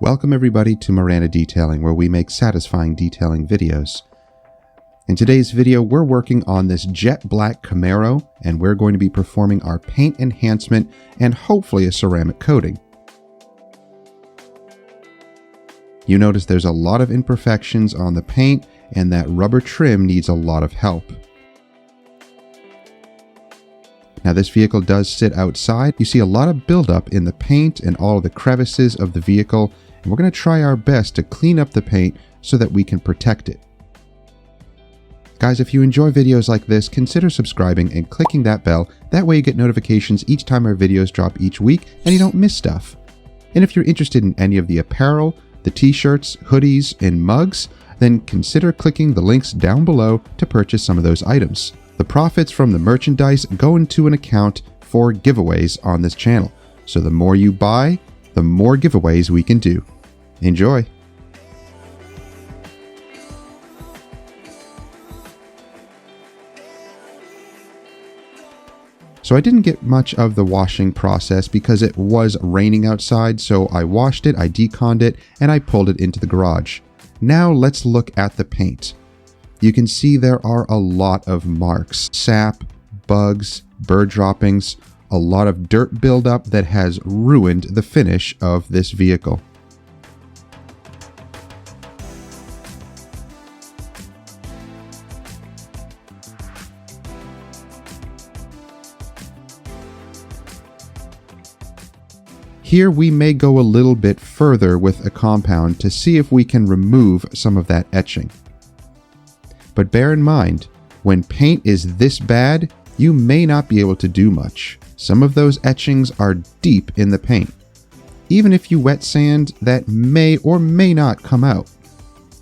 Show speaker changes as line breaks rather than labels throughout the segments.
Welcome everybody to Miranda Detailing, where we make satisfying detailing videos. In today's video, we're working on this jet black Camaro, and we're going to be performing our paint enhancement and hopefully a ceramic coating. You notice there's a lot of imperfections on the paint, and that rubber trim needs a lot of help. Now this vehicle does sit outside. You see a lot of buildup in the paint and all of the crevices of the vehicle, and we're going to try our best to clean up the paint so that we can protect it. Guys, if you enjoy videos like this, consider subscribing and clicking that bell. That way you get notifications each time our videos drop each week and you don't miss stuff. And if you're interested in any of the apparel, the t-shirts, hoodies, and mugs, then consider clicking the links down below to purchase some of those items. The profits from the merchandise go into an account for giveaways on this channel. So the more you buy, the more giveaways we can do. Enjoy! So I didn't get much of the washing process because it was raining outside, so I washed it, I deconned it, and I pulled it into the garage. Now let's look at the paint. You can see there are a lot of marks, sap, bugs, bird droppings, a lot of dirt buildup that has ruined the finish of this vehicle. Here we may go a little bit further with a compound to see if we can remove some of that etching. But bear in mind, when paint is this bad, you may not be able to do much. Some of those etchings are deep in the paint. Even if you wet sand, that may or may not come out.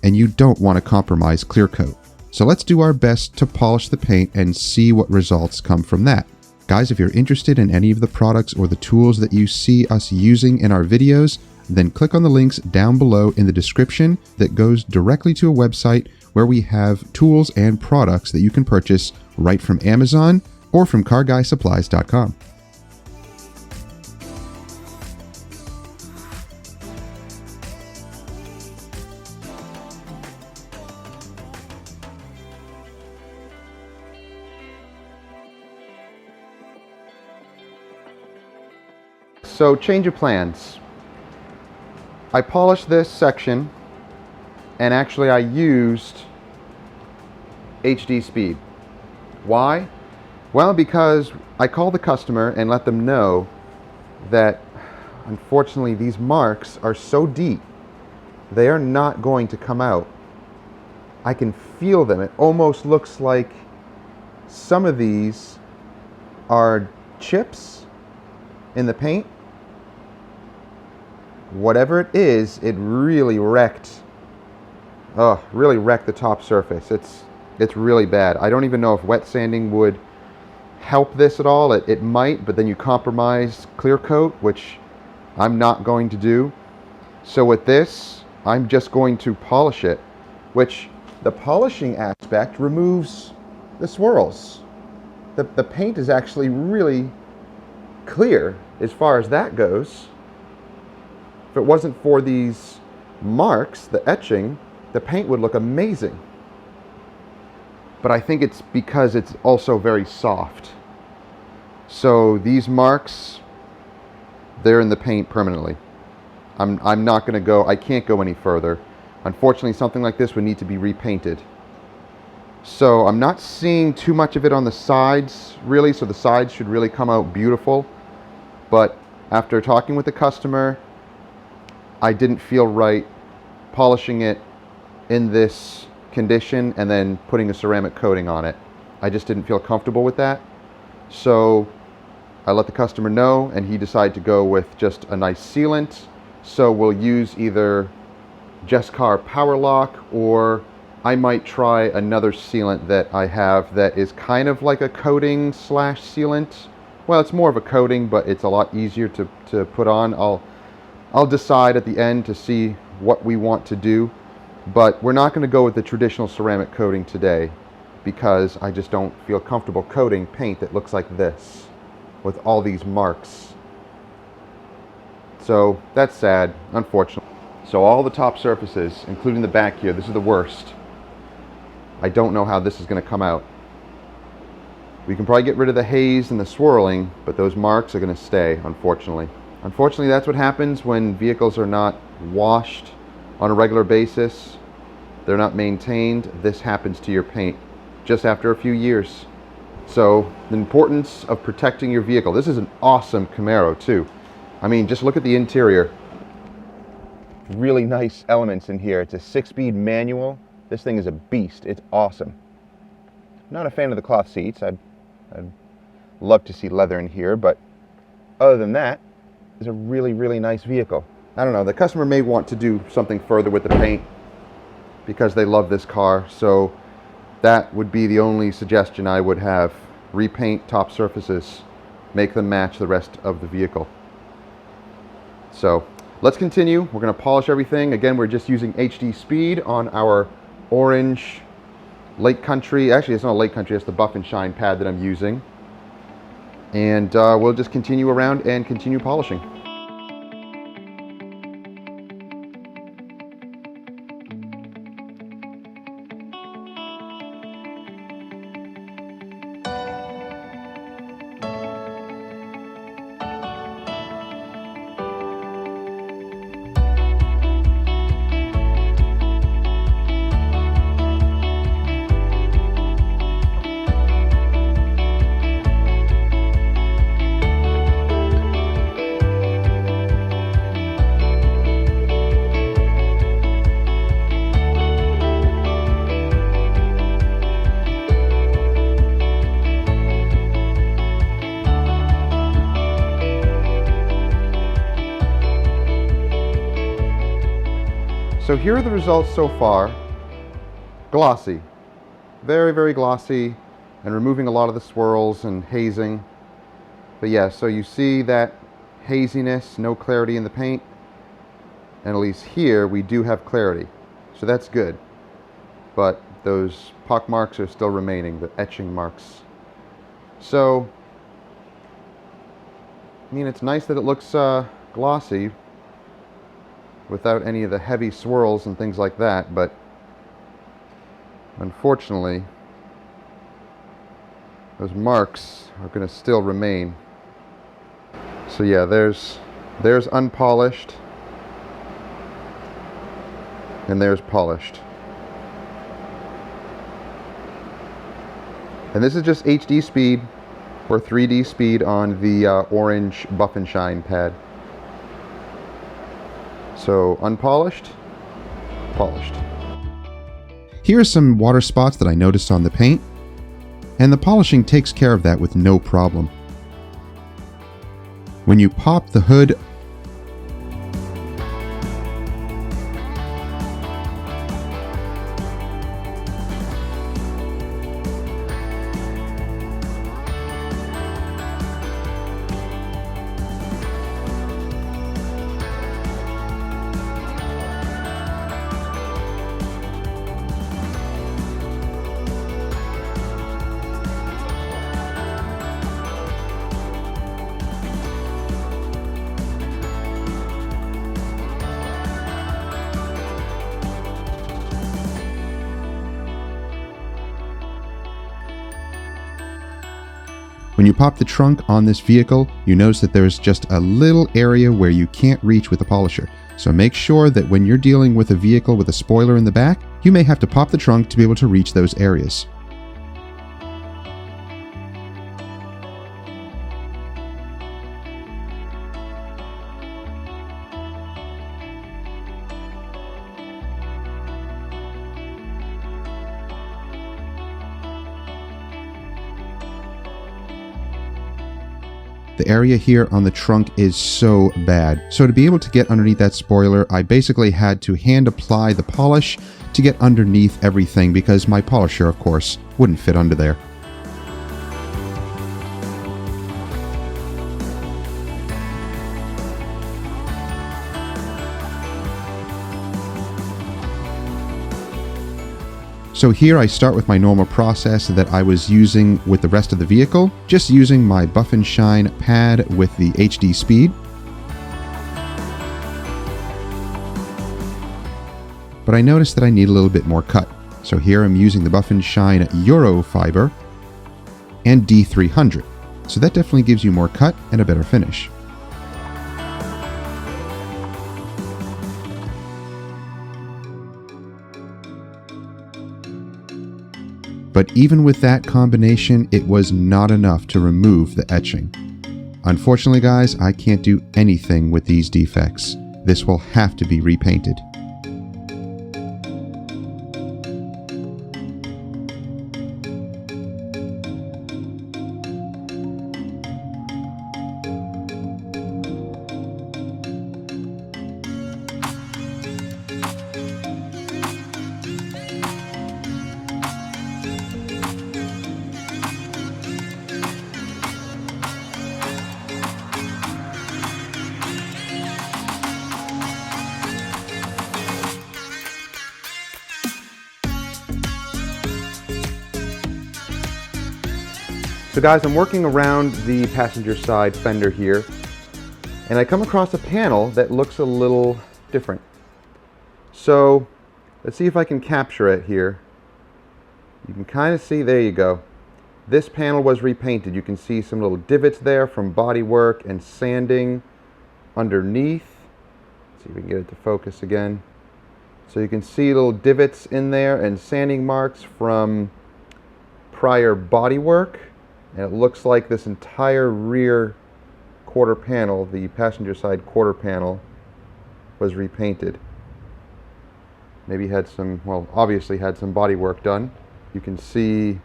And you don't want to compromise clear coat. So let's do our best to polish the paint and see what results come from that. Guys, if you're interested in any of the products or the tools that you see us using in our videos, then click on the links down below in the description that goes directly to a website where we have tools and products that you can purchase right from Amazon or from carguysupplies.com. So change of plans. I polished this section, and actually I used HD speed. Why? Well, because I called the customer and let them know that unfortunately these marks are so deep, they are not going to come out. I can feel them. It almost looks like some of these are chips in the paint. Whatever it is, it really wrecked the top surface. It's really bad. I don't even know if wet sanding would help this at all. It might, but then you compromise clear coat, which I'm not going to do. So with this, I'm just going to polish it, which the polishing aspect removes the swirls. The paint is actually really clear as far as that goes. If it wasn't for these marks, the etching, the paint would look amazing. But I think it's because it's also very soft. So these marks, they're in the paint permanently. I'm not going to go, I can't go any further. Unfortunately, something like this would need to be repainted. So I'm not seeing too much of it on the sides, really, so the sides should really come out beautiful. But after talking with the customer, I didn't feel right polishing it in this condition and then putting a ceramic coating on it. I just didn't feel comfortable with that. So I let the customer know, and he decided to go with just a nice sealant. So we'll use either Jescar Power Lock, or I might try another sealant that I have that is kind of like a coating slash sealant. Well, it's more of a coating, but it's a lot easier to put on. I'll decide at the end to see what we want to do, but we're not going to go with the traditional ceramic coating today because I just don't feel comfortable coating paint that looks like this with all these marks. So that's sad, unfortunately. So all the top surfaces, including the back here, this is the worst. I don't know how this is going to come out. We can probably get rid of the haze and the swirling, but those marks are going to stay, unfortunately. Unfortunately, that's what happens when vehicles are not washed on a regular basis. They're not maintained. This happens to your paint just after a few years. So the importance of protecting your vehicle. This is an awesome Camaro too. I mean, just look at the interior. Really nice elements in here. It's a 6-speed manual. This thing is a beast. It's awesome. Not a fan of the cloth seats. I'd love to see leather in here, but other than that, it's a really, really nice vehicle. I don't know, the customer may want to do something further with the paint because they love this car, so that would be the only suggestion I would have. Repaint top surfaces, make them match the rest of the vehicle. So let's continue. We're going to polish everything. Again, we're just using HD speed on our orange Lake Country. Actually, it's not a Lake Country, it's the Buff and Shine pad that I'm using. And we'll just continue around and continue polishing. So here are the results so far. Glossy. Very, very glossy, and removing a lot of the swirls and hazing. But yeah, so you see that haziness, no clarity in the paint. And at least here we do have clarity. So that's good. But those pock marks are still remaining, the etching marks. So, I mean, it's nice that it looks glossy without any of the heavy swirls and things like that, but unfortunately those marks are going to still remain. So yeah, there's unpolished and there's polished. And this is just HD speed or 3D speed on the orange Buff and Shine pad. So unpolished, polished. Here are some water spots that I noticed on the paint, and the polishing takes care of that with no problem. When you pop the hood, when you pop the trunk on this vehicle, you notice that there's just a little area where you can't reach with a polisher. So make sure that when you're dealing with a vehicle with a spoiler in the back, you may have to pop the trunk to be able to reach those areas. The area here on the trunk is so bad. So to be able to get underneath that spoiler, I basically had to hand apply the polish to get underneath everything because my polisher, of course, wouldn't fit under there. So here I start with my normal process that I was using with the rest of the vehicle, just using my Buff and Shine pad with the HD speed.
but I noticed that I need a little bit more cut. So here I'm using the Buff and Shine Euro Fiber and D300. So that definitely gives you more cut and a better finish. But even with that combination, it was not enough to remove the etching. Unfortunately, guys, I can't do anything with these defects. This will have to be repainted.
So guys, I'm working around the passenger side fender here, and I come across a panel that looks a little different. So let's see if I can capture it here. You can kind of see, there you go. This panel was repainted. You can see some little divots there from body work and sanding underneath. Let's see if we can get it to focus again. So you can see little divots in there and sanding marks from prior body work. And it looks like this entire rear quarter panel, the passenger side quarter panel, was repainted. Maybe had some, well, obviously had some body work done. You can see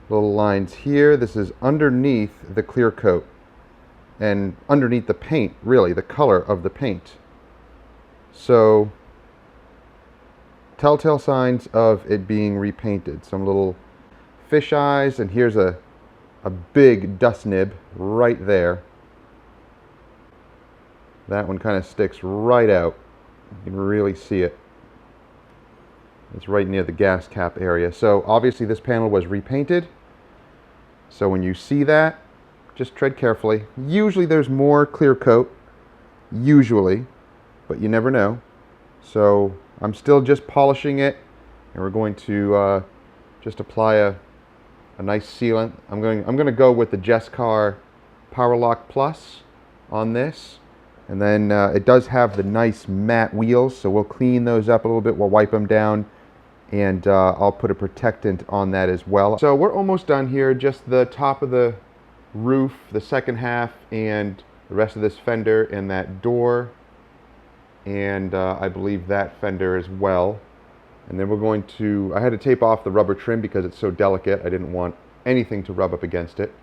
little lines here. This is underneath the clear coat and underneath the paint, really, the color of the paint. So, telltale signs of it being repainted. Some little fish eyes, and here's a big dust nib right there. That one kind of sticks right out. You can really see it. It's right near the gas cap area. So obviously this panel was repainted. So when you see that, just tread carefully. Usually there's more clear coat, usually, but you never know. So I'm still just polishing it, and we're going to just apply a nice sealant. I'm going to go with the Jescar Power Lock Plus on this, and then it does have the nice matte wheels, so we'll clean those up a little bit. We'll wipe them down, and I'll put a protectant on that as well. So we're almost done here. Just the top of the roof, the second half, and the rest of this fender and that door, and I believe that fender as well. And then we're going to, I had to tape off the rubber trim because it's so delicate. I didn't want anything to rub up against it.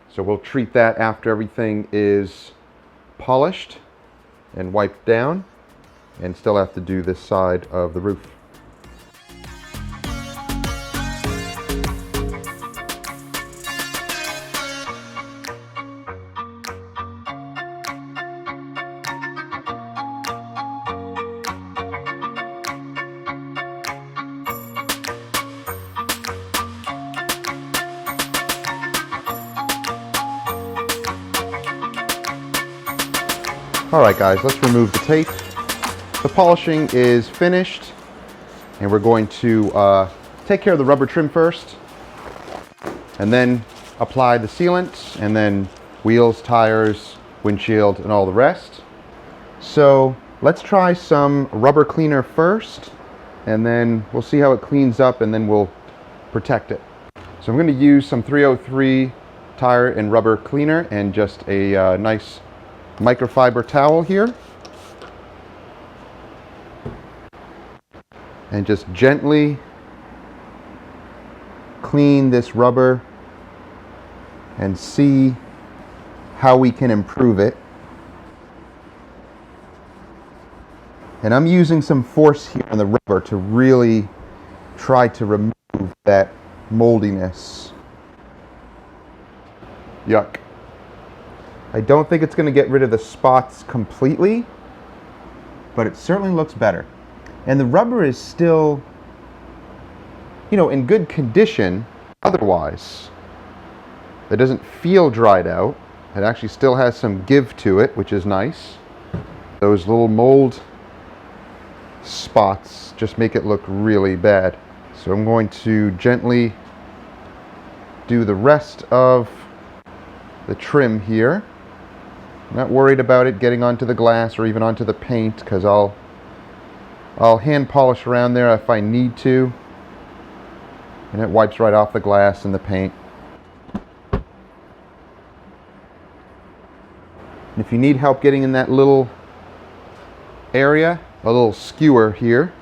So we'll treat that after everything is polished and wiped down, and still have to do this side of the roof. Alright guys, let's remove the tape. The polishing is finished, and we're going to take care of the rubber trim first, and then apply the sealant, and then wheels, tires, windshield, and all the rest. So let's try some rubber cleaner first, and then we'll see how it cleans up, and then we'll protect it. So I'm going to use some 303 tire and rubber cleaner and just a nice microfiber towel here, and just gently clean this rubber and see how we can improve it. And I'm using some force here on the rubber to really try to remove that moldiness. Yuck. I don't think it's going to get rid of the spots completely, but it certainly looks better. And the rubber is still, you know, in good condition otherwise. It doesn't feel dried out. It actually still has some give to it, which is nice. Those little mold spots just make it look really bad. So I'm going to gently do the rest of the trim here. I'm not worried about it getting onto the glass or even onto the paint, because I'll hand polish around there if I need to, and it wipes right off the glass and the paint. And if you need help getting in that little area, a little skewer here,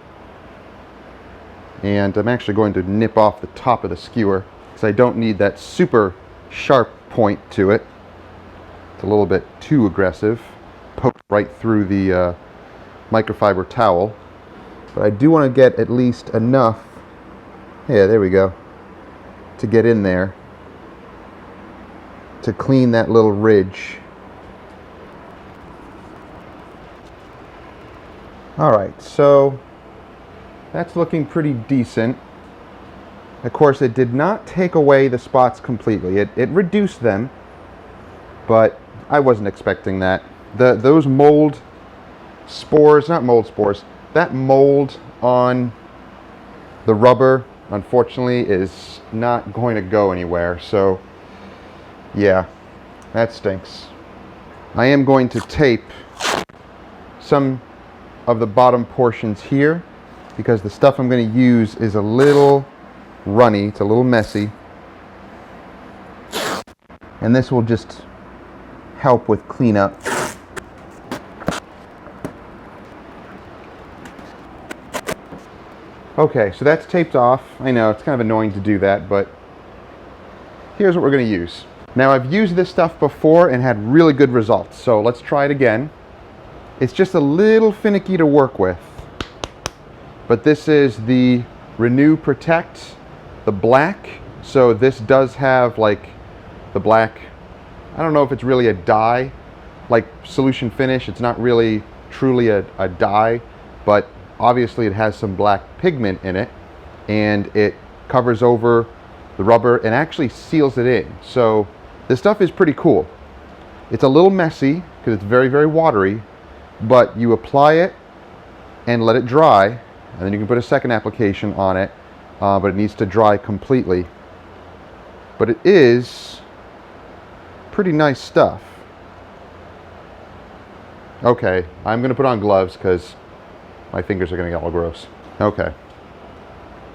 and I'm actually going to nip off the top of the skewer because I don't need that super sharp point to it. It's a little bit too aggressive, poked right through the microfiber towel. But I do want to get at least enough, yeah, there we go, to get in there to clean that little ridge. Alright, so that's looking pretty decent. Of course, it did not take away the spots completely. It reduced them, but I wasn't expecting that. Those mold spores, not mold spores, that mold on the rubber, unfortunately, is not going to go anywhere. So, yeah, that stinks. I am going to tape some of the bottom portions here because the stuff I'm going to use is a little runny, it's a little messy, and this will just help with cleanup. Okay, so that's taped off. I know it's kind of annoying to do that, but here's what we're going to use. Now, I've used this stuff before and had really good results, so let's try it again. It's just a little finicky to work with, but this is the Renew Protect, the black. So this does have like the black, I don't know if it's really a dye, like solution finish. It's not really truly a dye, but obviously it has some black pigment in it, and it covers over the rubber and actually seals it in. So this stuff is pretty cool. It's a little messy because it's very, very watery, but you apply it and let it dry, and then you can put a second application on it, but it needs to dry completely. But it is pretty nice stuff. Okay, I'm gonna put on gloves because my fingers are gonna get all gross. Okay,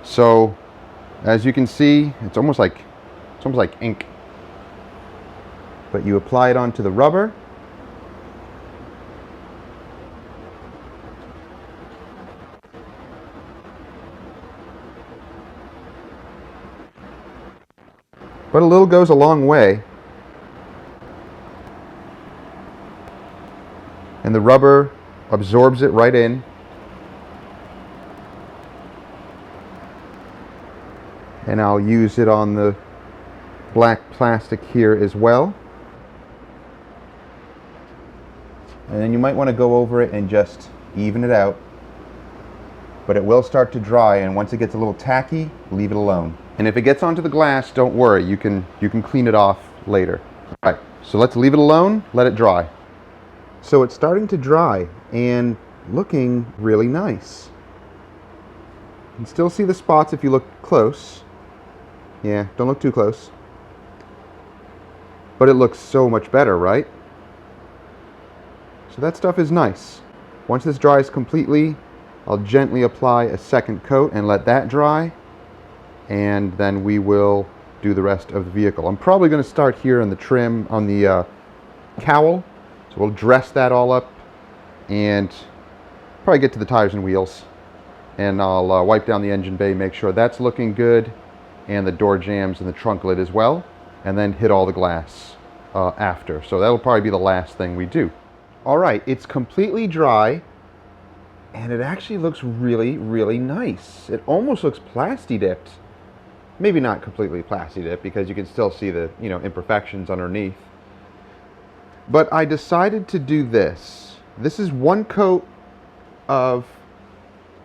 so as you can see, it's almost like ink. But you apply it onto the rubber. But a little goes a long way. And the rubber absorbs it right in. And I'll use it on the black plastic here as well. And then you might want to go over it and just even it out. But it will start to dry, and once it gets a little tacky, leave it alone. And if it gets onto the glass, don't worry, you can clean it off later. All right, so let's leave it alone, let it dry. So it's starting to dry and looking really nice. You can still see the spots if you look close. Yeah, don't look too close. But it looks so much better, right? So that stuff is nice. Once this dries completely, I'll gently apply a second coat and let that dry, and then we will do the rest of the vehicle. I'm probably going to start here on the trim, on the cowl, so we'll dress that all up and probably get to the tires and wheels, and I'll wipe down the engine bay, make sure that's looking good, and the door jambs and the trunk lid as well, and then hit all the glass after. So that'll probably be the last thing we do. All right, it's completely dry, and it actually looks really, really nice. It almost looks plasti dipped. Maybe not completely plasti dipped because you can still see the, imperfections underneath. But I decided to do this. This is one coat of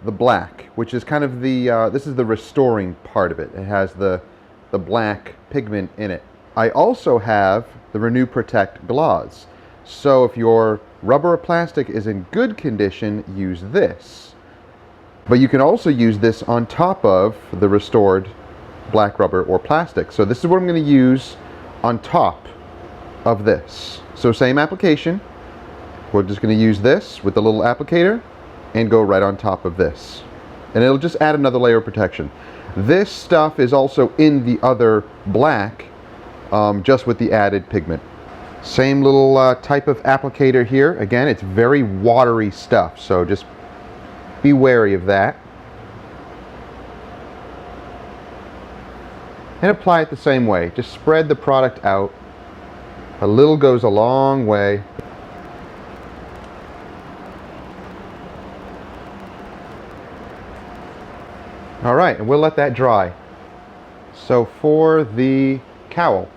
the black, which is kind of the, this is the restoring part of it. It has the black pigment in it. I also have the Renew Protect gloss. So if your rubber or plastic is in good condition, use this. But you can also use this on top of the restored black rubber or plastic. So this is what I'm going to use on top of this. So same application. We're just going to use this with the little applicator and go right on top of this. And it'll just add another layer of protection. This stuff is also in the other black, just with the added pigment. Same little type of applicator here. Again, it's very watery stuff, so just be wary of that. And apply it the same way. Just spread the product out. A little goes a long way. All right, and we'll let that dry. So for the cowl,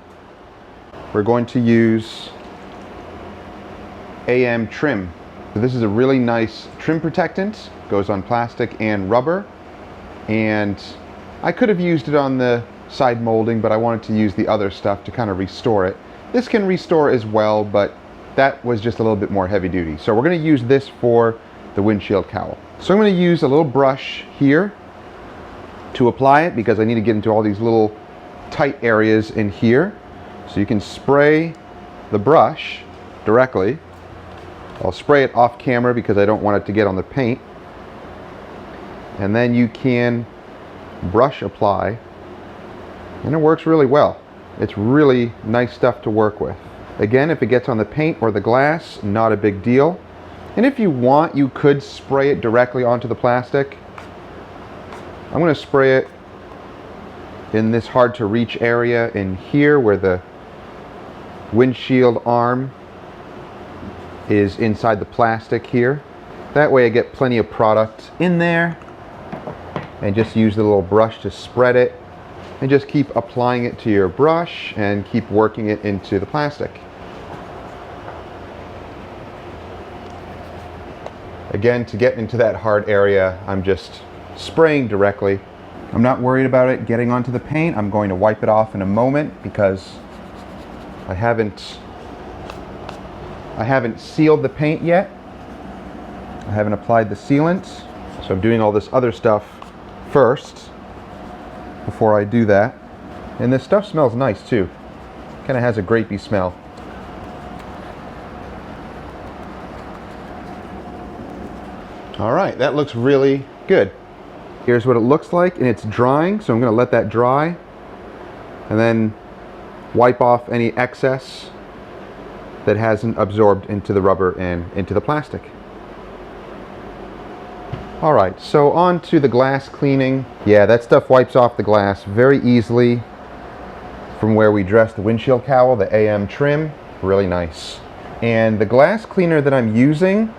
we're going to use AM trim. So this is a really nice trim protectant. Goes on plastic and rubber. And I could have used it on the side molding, but I wanted to use the other stuff to kind of restore it. This can restore as well, but that was just a little bit more heavy duty. So we're going to use this for the windshield cowl. So I'm going to use a little brush here to apply it because I need to get into all these little tight areas in here. So you can spray the brush directly. I'll spray it off camera because I don't want it to get on the paint. And then you can brush apply, and it works really well. It's really nice stuff to work with. Again, if it gets on the paint or the glass, not a big deal. And if you want, you could spray it directly onto the plastic. I'm going to spray it in this hard to reach area in here where the windshield arm is inside the plastic here. That way I get plenty of product in there, and just use the little brush to spread it, and just keep applying it to your brush and keep working it into the plastic. Again, to get into that hard area, I'm just spraying directly. I'm not worried about it getting onto the paint. I'm going to wipe it off in a moment because I haven't sealed the paint yet. I haven't applied the sealant. So I'm doing all this other stuff first before I do that. And this stuff smells nice too. Kind of has a grapey smell. All right, that looks really good. Here's what it looks like, and it's drying, so I'm going to let that dry and then wipe off any excess that hasn't absorbed into the rubber and into the plastic. All right, so on to the glass cleaning. Yeah, that stuff wipes off the glass very easily from where we dressed the windshield cowl, the AM trim. Really nice. And the glass cleaner that I'm using,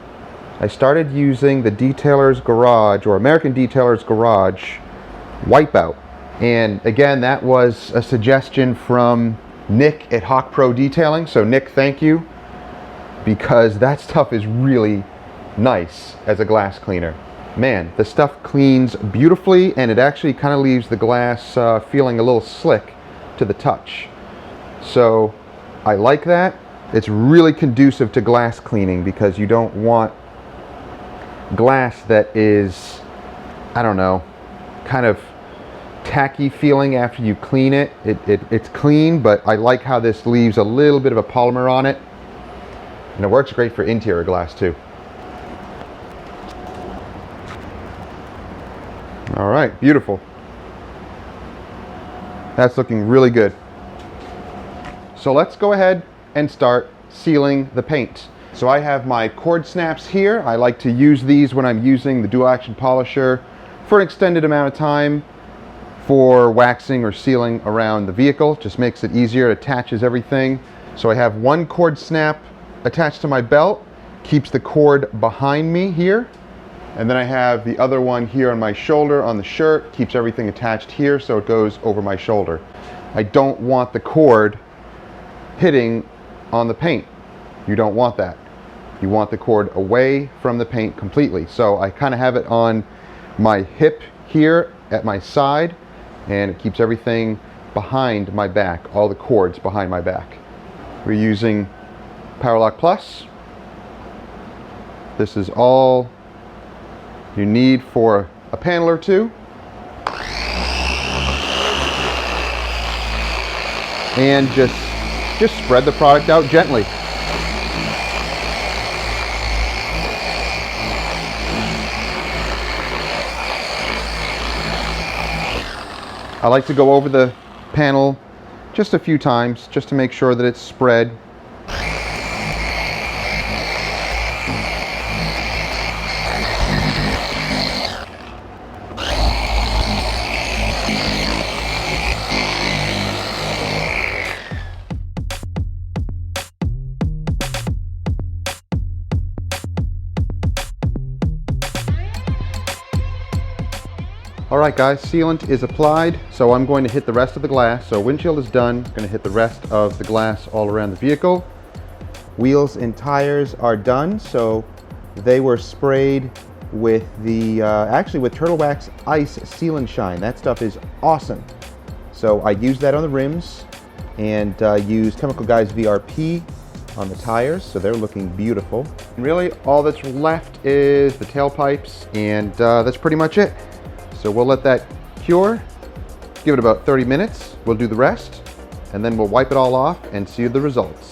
I started using the Detailer's Garage, or American Detailer's Garage Wipeout. And again, that was a suggestion from Nick at Hawk Pro Detailing. So Nick, thank you, because that stuff is really nice as a glass cleaner. Man, the stuff cleans beautifully, and it actually kind of leaves the glass feeling a little slick to the touch. So I like that. It's really conducive to glass cleaning because you don't want glass that is, I don't know, kind of tacky feeling after you clean it. It's clean, but I like how this leaves a little bit of a polymer on it. And it works great for interior glass too. All right, beautiful. That's looking really good. So let's go ahead and start sealing the paint. So I have my cord snaps here. I like to use these when I'm using the dual action polisher for an extended amount of time for waxing or sealing around the vehicle. Just makes it easier, it attaches everything. So I have one cord snap attached to my belt, keeps the cord behind me here. And then I have the other one here on my shoulder on the shirt, keeps everything attached here so it goes over my shoulder. I don't want the cord hitting on the paint. You don't want that. You want the cord away from the paint completely. So I kind of have it on my hip here at my side, and it keeps everything behind my back, all the cords behind my back. We're using Powerlock Plus. This is all you need for a panel or two. And just spread the product out gently. I like to go over the panel just a few times just to make sure that it's spread. Alright guys, sealant is applied, so I'm going to hit the rest of the glass. So windshield is done, I'm going to hit the rest of the glass all around the vehicle. Wheels and tires are done, so they were sprayed with the, actually with Turtle Wax Ice Seal and Shine. That stuff is awesome. So I used that on the rims and used Chemical Guys VRP on the tires, so they're looking beautiful. And really all that's left is the tailpipes, and that's pretty much it. So we'll let that cure, give it about 30 minutes, we'll do the rest, and then we'll wipe it all off and see the results.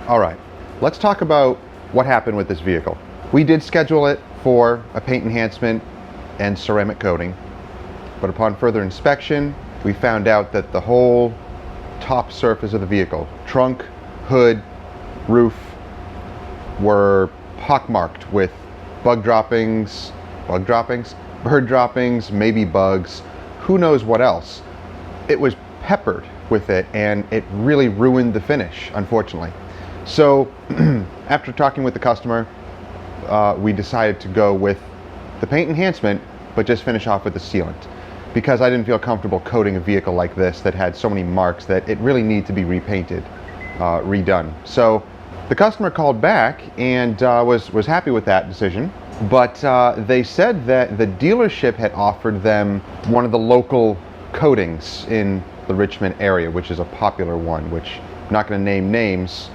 All right, let's talk about what happened with this vehicle. We did schedule it for a paint enhancement and ceramic coating, but upon further inspection, we found out that the whole top surface of the vehicle, trunk, hood, roof, were pockmarked with bird droppings, maybe bugs, who knows what else. It was peppered with it, and it really ruined the finish, unfortunately. So after talking with the customer, we decided to go with the paint enhancement, but just finish off with the sealant, because I didn't feel comfortable coating a vehicle like this that had so many marks that it really needed to be repainted, redone. So the customer called back and was happy with that decision, but they said that the dealership had offered them one of the local coatings in the Richmond area, which is a popular one, which I'm not going to name names.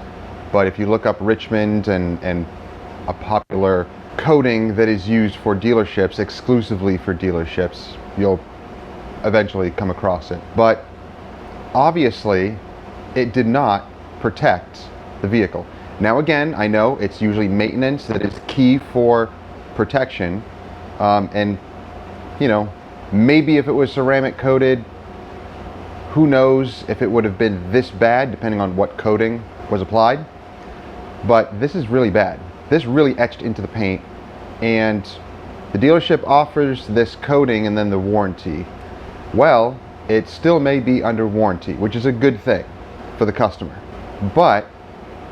But if you look up Richmond and a popular coating that is used for dealerships, exclusively for dealerships, you'll eventually come across it. But obviously, it did not protect the vehicle. Now again, I know it's usually maintenance that is key for protection. And, you know, maybe if it was ceramic coated, who knows if it would have been this bad, depending on what coating was applied. But this is really bad. This really etched into the paint, and the dealership offers this coating and then the warranty. Well, it still may be under warranty, which is a good thing for the customer. But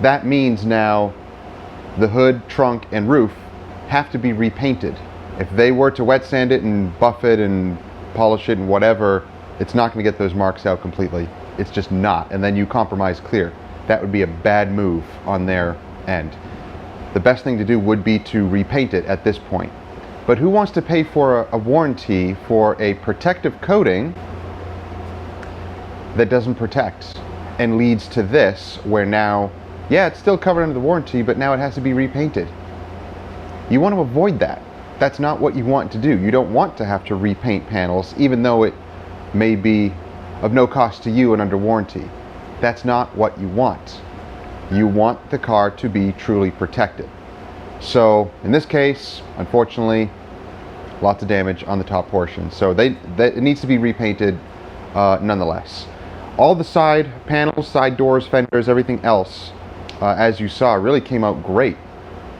that means now the hood, trunk, and roof have to be repainted. If they were to wet sand it and buff it and polish it and whatever, it's not going to get those marks out completely. It's just not. And then you compromise clear. That would be a bad move on their end. The best thing to do would be to repaint it at this point. But who wants to pay for a warranty for a protective coating that doesn't protect and leads to this, where now, yeah, it's still covered under the warranty, but now it has to be repainted? You want to avoid that. That's not what you want to do. You don't want to have to repaint panels, even though it may be of no cost to you and under warranty. That's not what you want. You want the car to be truly protected. So in this case, unfortunately, lots of damage on the top portion. So it needs to be repainted nonetheless. All the side panels, side doors, fenders, everything else, as you saw, really came out great.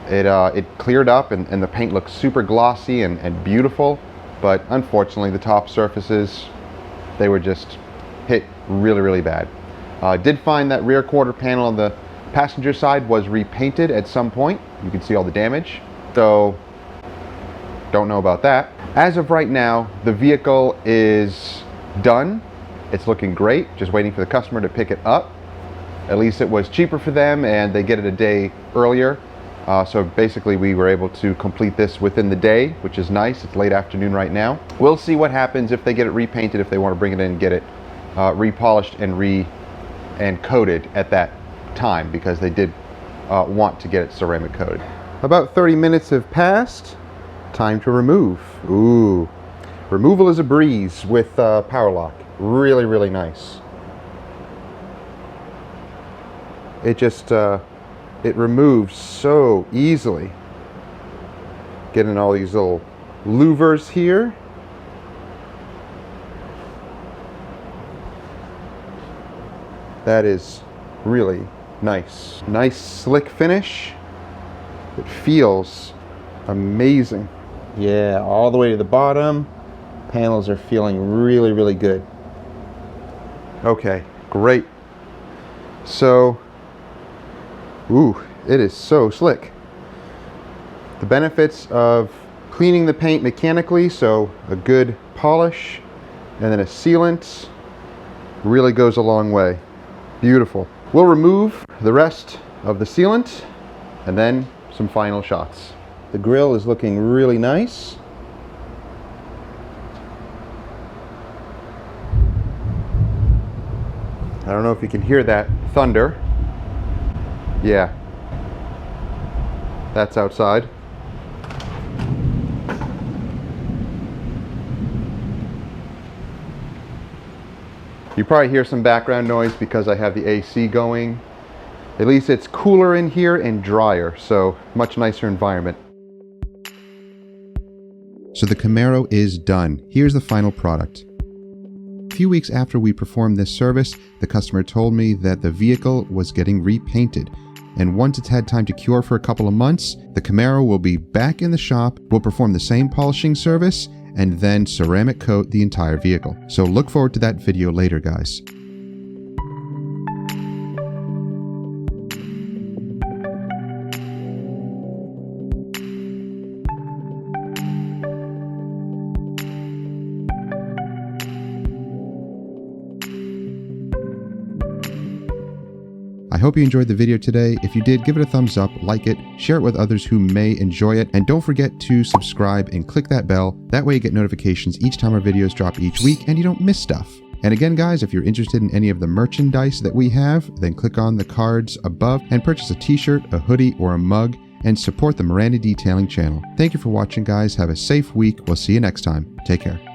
It cleared up and the paint looks super glossy and beautiful, but unfortunately the top surfaces, they were just hit really, really bad. Did find that rear quarter panel on the passenger side was repainted at some point. You can see all the damage, so don't know about that. As of right now, the vehicle is done. It's looking great, just waiting for the customer to pick it up. at least it was cheaper for them and they get it a day earlier. So basically we were able to complete this within the day, which is nice. It's late afternoon right now. We'll see what happens if they get it repainted, if they want to bring it in and get it repolished and coated at that time, because they did want to get it ceramic coated. About 30 minutes have passed. Time to remove. Ooh. Removal is a breeze with power lock. Really, really nice. It just, it removes so easily. Getting all these little louvers here. That is really nice. Nice slick finish. It feels amazing. Yeah, all the way to the bottom. Panels are feeling really, really good. Okay, great. So, ooh, it is so slick. The benefits of cleaning the paint mechanically, so a good polish and then a sealant, really goes a long way. Beautiful. We'll remove the rest of the sealant and then some final shots. The grill is looking really nice. I don't know if you can hear that thunder. Yeah, that's outside. You probably hear some background noise because I have the AC going. At least it's cooler in here and drier, so much nicer environment.
So the Camaro is done. Here's the final product. A few weeks after we performed this service, the customer told me that the vehicle was getting repainted. And once it's had time to cure for a couple of months, the Camaro will be back in the shop, will perform the same polishing service, and then ceramic coat the entire vehicle. So look forward to that video later, guys. I hope you enjoyed the video today. If you did, give it a thumbs up, like it, share it with others who may enjoy it, and don't forget to subscribe and click that bell. That way you get notifications each time our videos drop each week and you don't miss stuff. And again, guys, if you're interested in any of the merchandise that we have, then click on the cards above and purchase a t-shirt, a hoodie, or a mug, and support the Miranda Detailing channel. Thank you for watching, guys. Have a safe week. We'll see you next time. Take care.